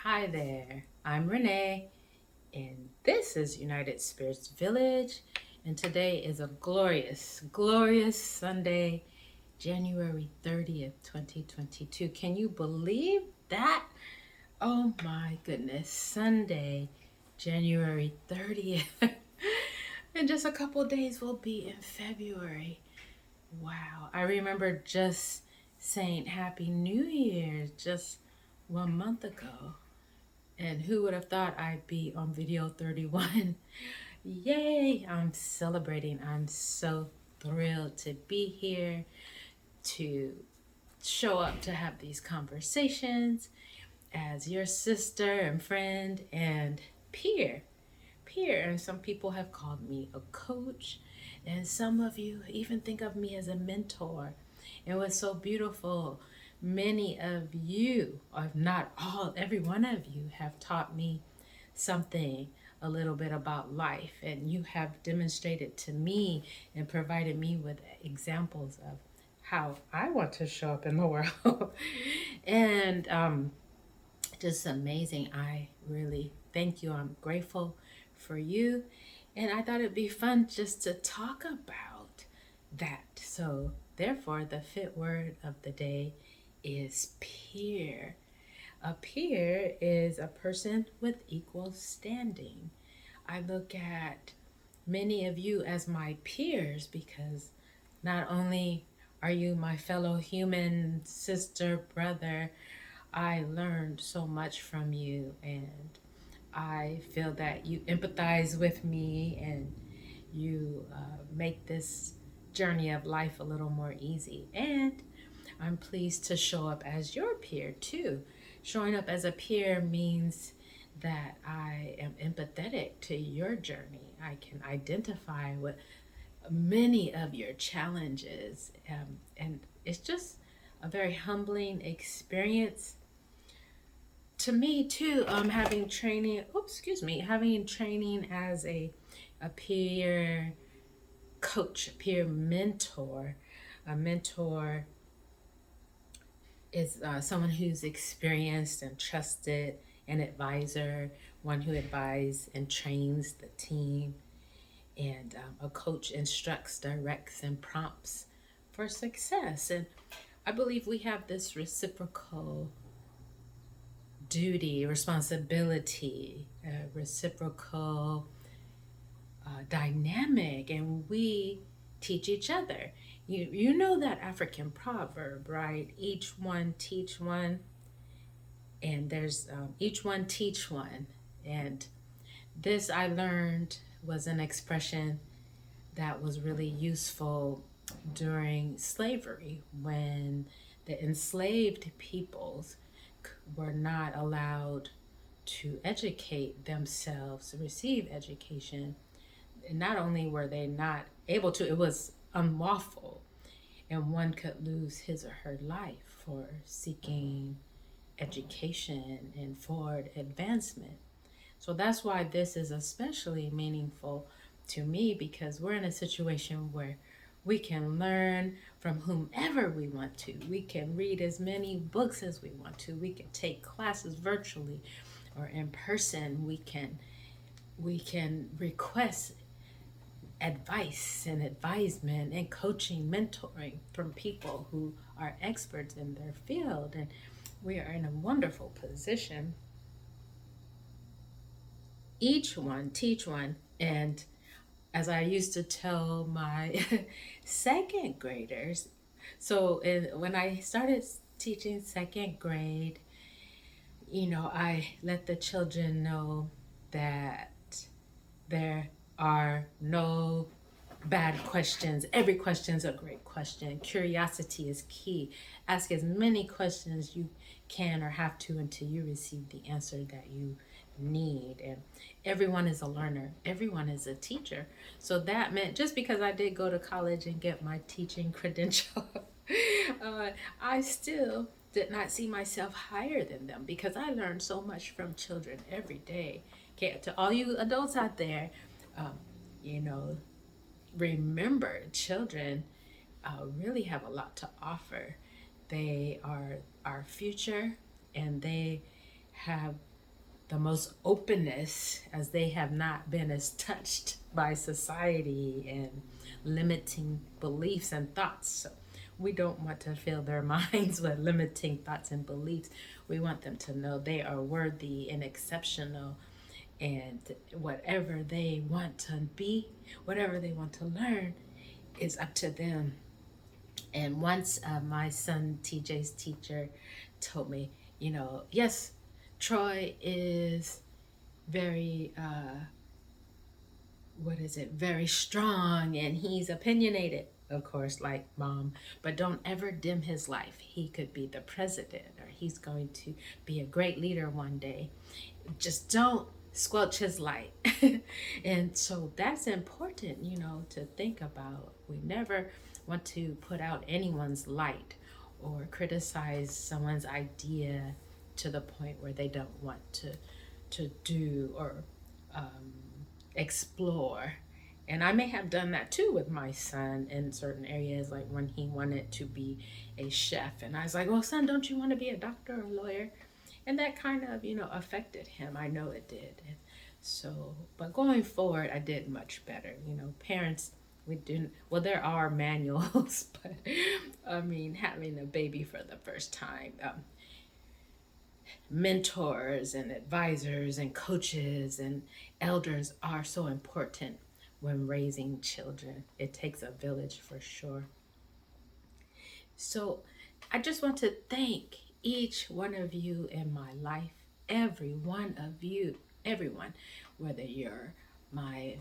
Hi there, I'm Renee, and this is United Spirits Village, and today is a glorious, glorious Sunday, January 30th, 2022. Can you believe that? Oh my goodness, Sunday, January 30th. In just a couple days, we'll be in February. Wow, I remember just saying Happy New Year just 1 month ago. And who would have thought I'd be on video 31? Yay! I'm celebrating. I'm so thrilled to be here, to show up to have these conversations as your sister and friend and peer. And some people have called me a coach, and some of you even think of me as a mentor. And what's so beautiful, many of you, if not all, every one of you have taught me something a little bit about life, and you have demonstrated to me and provided me with examples of how I want to show up in the world. And just amazing. I really thank you. I'm grateful for you. And I thought it'd be fun just to talk about that. So, therefore, the fit word of the day is peer. A peer is a person with equal standing. I look at many of you as my peers because not only are you my fellow human sister, brother, I learned so much from you, and I feel that you empathize with me and you make this journey of life a little more easy. And I'm pleased to show up as your peer too. Showing up as a peer means that I am empathetic to your journey. I can identify with many of your challenges, and it's just a very humbling experience to me too. Having training, having training as a peer coach, a peer mentor. A mentor is someone who's experienced and trusted, an advisor, one who advises and trains the team, and a coach instructs, directs, and prompts for success. And I believe we have this reciprocal duty, responsibility, reciprocal dynamic, and we teach each other. You know that African proverb, right? Each one teach one, and there's each one teach one. And this I learned was an expression that was really useful during slavery when the enslaved peoples were not allowed to educate themselves, to receive education. And not only were they not able to, it was unlawful, and one could lose his or her life for seeking education and forward advancement. So that's why this is especially meaningful to me, because we're in a situation where we can learn from whomever we want to. We can read as many books as we want to. We can take classes virtually or in person. We can request advice and advisement and coaching, mentoring from people who are experts in their field. And we are in a wonderful position. Each one teach one. And as I used to tell my second graders, when I started teaching second grade, I let the children know that there are no bad questions. Every question is a great question. Curiosity is key. Ask as many questions you can or have to until you receive the answer that you need. And everyone is a learner, everyone is a teacher. So that meant, just because I did go to college and get my teaching credential, I still did not see myself higher than them, because I learned so much from children every day. Okay, to all you adults out there, um, you know, remember, children really have a lot to offer. They are our future, and they have the most openness, as they have not been as touched by society and limiting beliefs and thoughts. So we don't want to fill their minds with limiting thoughts and beliefs. We want them to know they are worthy and exceptional, and whatever they want to be, whatever they want to learn, is up to them. And once my son TJ's teacher told me, yes, Troy is very, very strong, and he's opinionated, of course, like mom, but don't ever dim his life. He could be the president, or he's going to be a great leader one day. Just don't squelch his light. And so that's important, to think about. We never want to put out anyone's light or criticize someone's idea to the point where they don't want to do or explore. And I may have done that too with my son in certain areas, like when he wanted to be a chef. And I was like, well, son, don't you want to be a doctor or a lawyer? And that kind of, affected him. I know it did. And so, but going forward, I did much better. Parents, we didn't, well, there are manuals, but I mean, having a baby for the first time, mentors and advisors and coaches and elders are so important when raising children. It takes a village for sure. So I just want to thank each one of you in my life, every one of you, everyone, whether you're my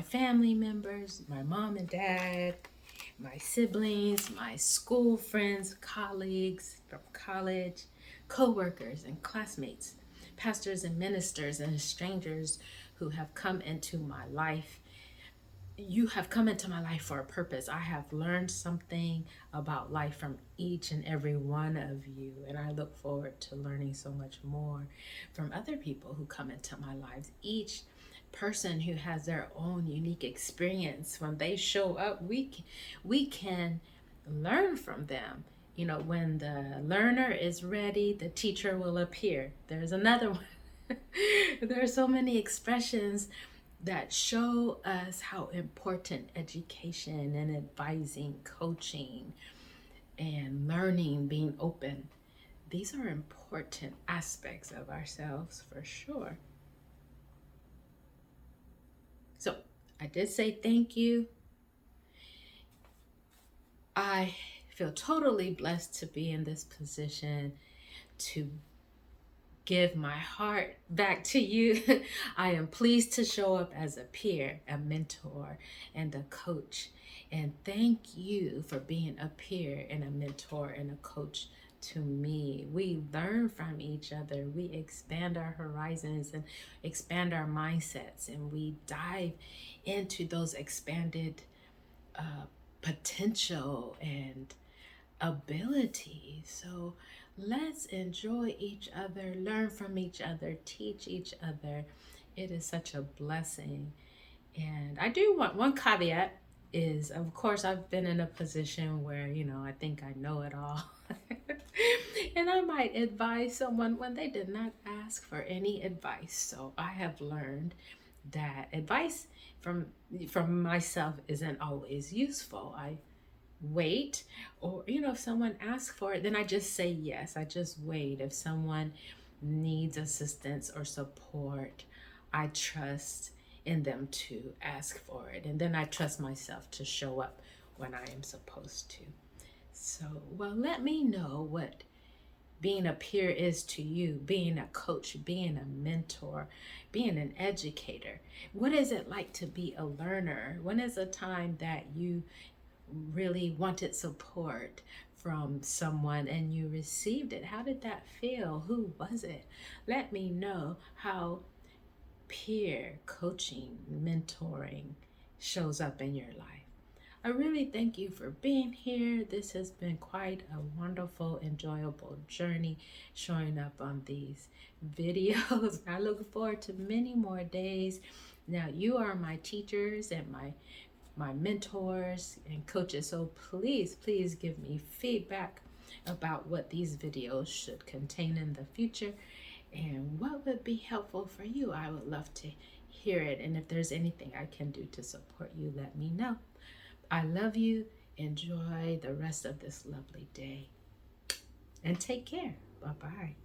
family members, my mom and dad, my siblings, my school friends, colleagues from college, co-workers and classmates, pastors and ministers and strangers who have come into my life. You have come into my life for a purpose. I have learned something about life from each and every one of you, and I look forward to learning so much more from other people who come into my lives. Each person who has their own unique experience, when they show up, we can learn from them. When the learner is ready, the teacher will appear. There's another one. There are so many expressions that show us how important education and advising, coaching, and learning, being open, these are important aspects of ourselves for sure. So I did say thank you. I feel totally blessed to be in this position to give my heart back to you. I am pleased to show up as a peer, a mentor, and a coach. And thank you for being a peer and a mentor and a coach to me. We learn from each other. We expand our horizons and expand our mindsets, and we dive into those expanded potential and ability. So let's enjoy each other, learn from each other, teach each other. It is such a blessing. And I do want one caveat is, of course, I've been in a position where, I think I know it all. And I might advise someone when they did not ask for any advice. So I have learned that advice from myself isn't always useful. I wait, or if someone asks for it, then I just say yes. I just wait. If someone needs assistance or support, I trust in them to ask for it, and then I trust myself to show up when I am supposed to. So, well, let me know what being a peer is to you, being a coach, being a mentor, being an educator. What is it like to be a learner? When is a time that you really wanted support from someone and you received it? How did that feel? Who was it? Let me know how peer coaching, mentoring shows up in your life. I really thank you for being here. This has been quite a wonderful, enjoyable journey showing up on these videos. I look forward to many more days. Now, you are my teachers and my mentors and coaches, so please give me feedback about what these videos should contain in the future. and what would be helpful for you. I would love to hear it. And if there's anything I can do to support you, let me know. I love you. Enjoy the rest of this lovely day. And take care. Bye-bye.